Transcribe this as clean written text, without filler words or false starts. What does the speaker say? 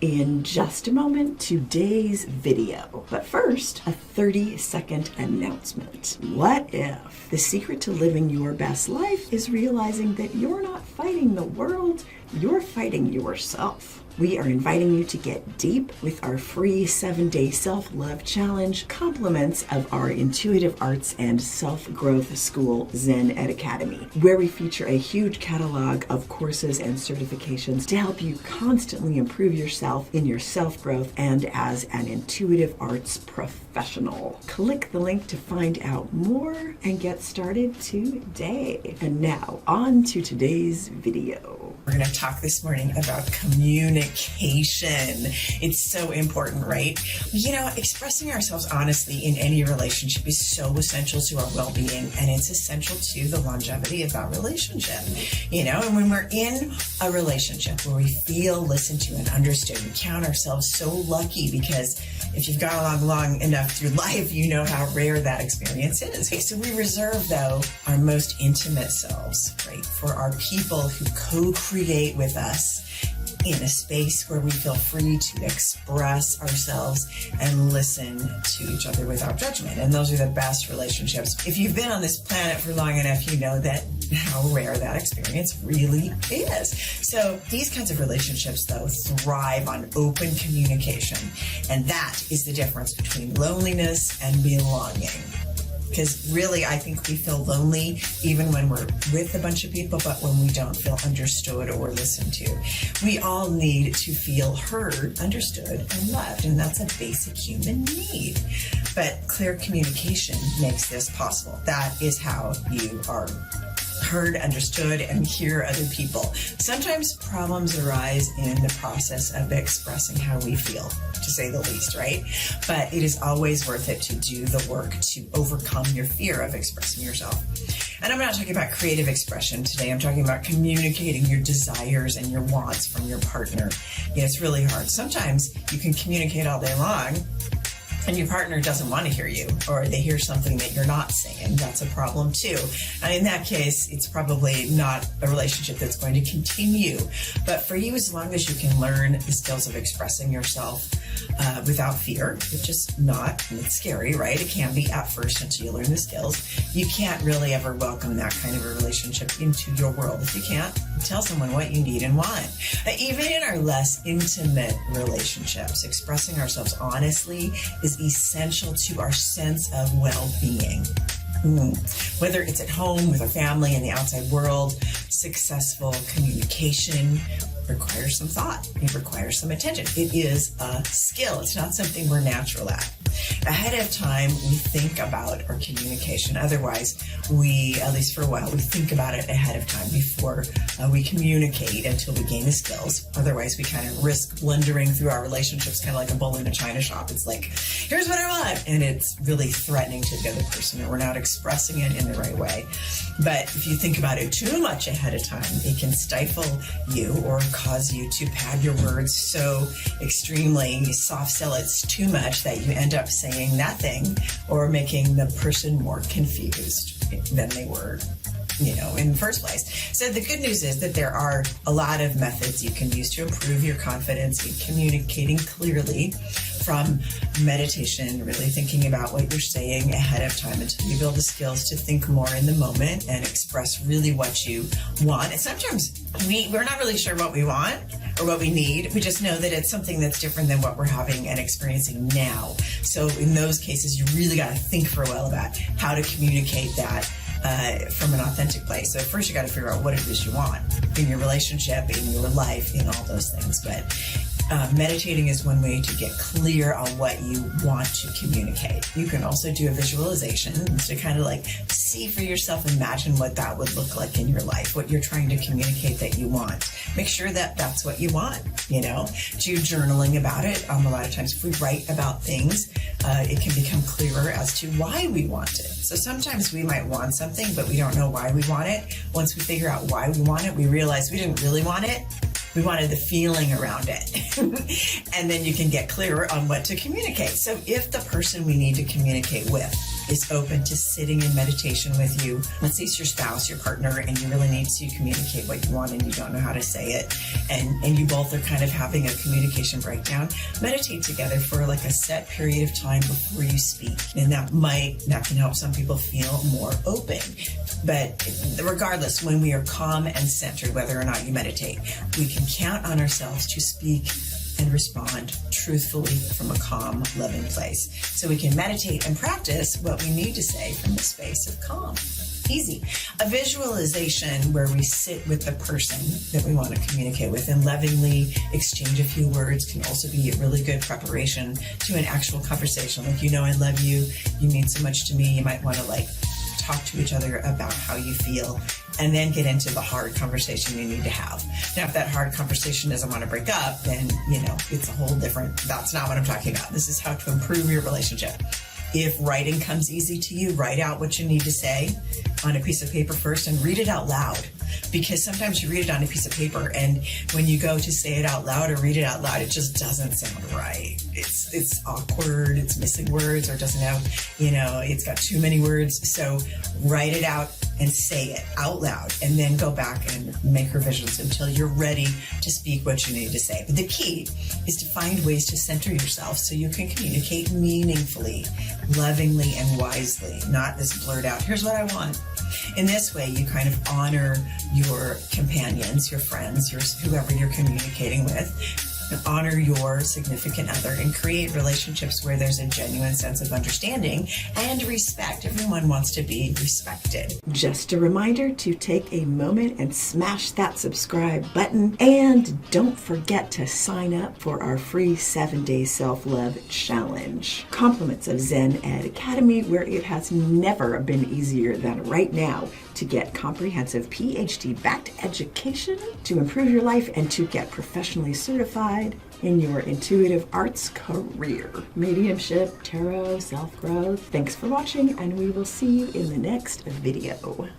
in just a moment today's video. But first, a 30-second announcement. What if the secret to living your best life is realizing that you're not fighting the world, you're fighting yourself? We are inviting you to get deep with our free 7-day self-love challenge, compliments of our intuitive arts and self-growth school, Zen-Ed Academy, where we feature a huge catalog of courses and certifications to help you constantly improve yourself in your self-growth and as an intuitive arts professional. Click the link to find out more and get started today. And now, on to today's video. We're going to talk this morning about communication. It's so important, right? You know, expressing ourselves honestly in any relationship is so essential to our well-being, and it's essential to the longevity of that relationship. You know, and when we're in a relationship where we feel listened to and understood, we count ourselves so lucky, because if you've gone along long enough through life, you know how rare that experience is. Okay, so we reserve, though, our most intimate selves, right, for our people who co-create with us in a space where we feel free to express ourselves and listen to each other without judgment. And those are the best relationships. If you've been on this planet for long enough, you know that how rare that experience really is. So these kinds of relationships, though, thrive on open communication. And that is the difference between loneliness and belonging. Because really, I think we feel lonely even when we're with a bunch of people, but when we don't feel understood or listened to. We all need to feel heard, understood, and loved, and that's a basic human need. But clear communication makes this possible. That is how you are heard, understood, and hear other people. Sometimes problems arise in the process of expressing how we feel, to say the least, right? But it is always worth it to do the work to overcome your fear of expressing yourself. And I'm not talking about creative expression today. I'm talking about communicating your desires and your wants from your partner. You know, it's really hard. Sometimes you can communicate all day long, and your partner doesn't want to hear you, or they hear something that you're not saying. That's a problem too. And in that case, it's probably not a relationship that's going to continue. But for you, as long as you can learn the skills of expressing yourself without fear, which is not, and it's scary, right? It can be at first until you learn the skills. You can't really ever welcome that kind of a relationship into your world if you can't tell someone what you need and want. Even in our less intimate relationships, expressing ourselves honestly is essential to our sense of well-being. Whether it's at home, with our family, in the outside world, successful communication requires some thought. It requires some attention. It is a skill. It's not something we're natural at. Ahead of time, we think about our communication. Otherwise, at least for a while, we think about it ahead of time before we communicate until we gain the skills. Otherwise, we kind of risk blundering through our relationships, kind of like a bull in a china shop. It's like, here's what I want. And it's really threatening to the other person, or we're not expressing it in the right way. But if you think about it too much ahead of time, it can stifle you or cause you to pad your words so extremely, soft sell it too much that you end up saying nothing, or making the person more confused than they were, you know, in the first place. So the good news is that there are a lot of methods you can use to improve your confidence in communicating clearly, from meditation, really thinking about what you're saying ahead of time until you build the skills to think more in the moment and express really what you want. And sometimes we're not really sure what we want or what we need. We just know that it's something that's different than what we're having and experiencing now. So in those cases, you really got to think for a while about how to communicate that from an authentic place. So first you got to figure out what it is you want in your relationship, in your life, in all those things. But meditating is one way to get clear on what you want to communicate. You can also do a visualization to kind of like see for yourself, imagine what that would look like in your life, what you're trying to communicate that you want. Make sure that that's what you want, you know. Do journaling about it. A lot of times if we write about things, it can become clearer as to why we want it. So sometimes we might want something, but we don't know why we want it. Once we figure out why we want it, we realize we didn't really want it. We wanted the feeling around it. And then you can get clearer on what to communicate. So if the person we need to communicate with is open to sitting in meditation with you. Let's say it's your spouse, your partner, and you really need to communicate what you want and you don't know how to say it, and you both are kind of having a communication breakdown. Meditate together for like a set period of time before you speak, and that can help some people feel more open. But regardless, when we are calm and centered, whether or not you meditate, we can count on ourselves to speak and respond truthfully from a calm, loving place. So we can meditate and practice what we need to say from the space of calm. Easy. A visualization where we sit with the person that we want to communicate with and lovingly exchange a few words can also be a really good preparation to an actual conversation. Like, I love you. You mean so much to me. You might want to talk to each other about how you feel, and then get into the hard conversation you need to have. Now, if that hard conversation doesn't want to break up, then, it's a whole different, that's not what I'm talking about. This is how to improve your relationship. If writing comes easy to you, write out what you need to say on a piece of paper first and read it out loud. Because sometimes you read it on a piece of paper and when you go to say it out loud or read it out loud, it just doesn't sound right. It's awkward, it's missing words, or doesn't have, it's got too many words. So write it out and say it out loud, and then go back and make revisions until you're ready to speak what you need to say. But the key is to find ways to center yourself so you can communicate meaningfully, lovingly, and wisely, not this blurred out, here's what I want. In this way, you kind of honor your companions, your friends, whoever you're communicating with. Honor your significant other and create relationships where there's a genuine sense of understanding and respect. Everyone wants to be respected. Just a reminder to take a moment and smash that subscribe button. And don't forget to sign up for our free 7-day self-love challenge. Compliments of Zen Ed Academy, where it has never been easier than right now to get comprehensive PhD-backed education to improve your life and to get professionally certified in your intuitive arts career. Mediumship, tarot, self-growth. Thanks for watching, and we will see you in the next video.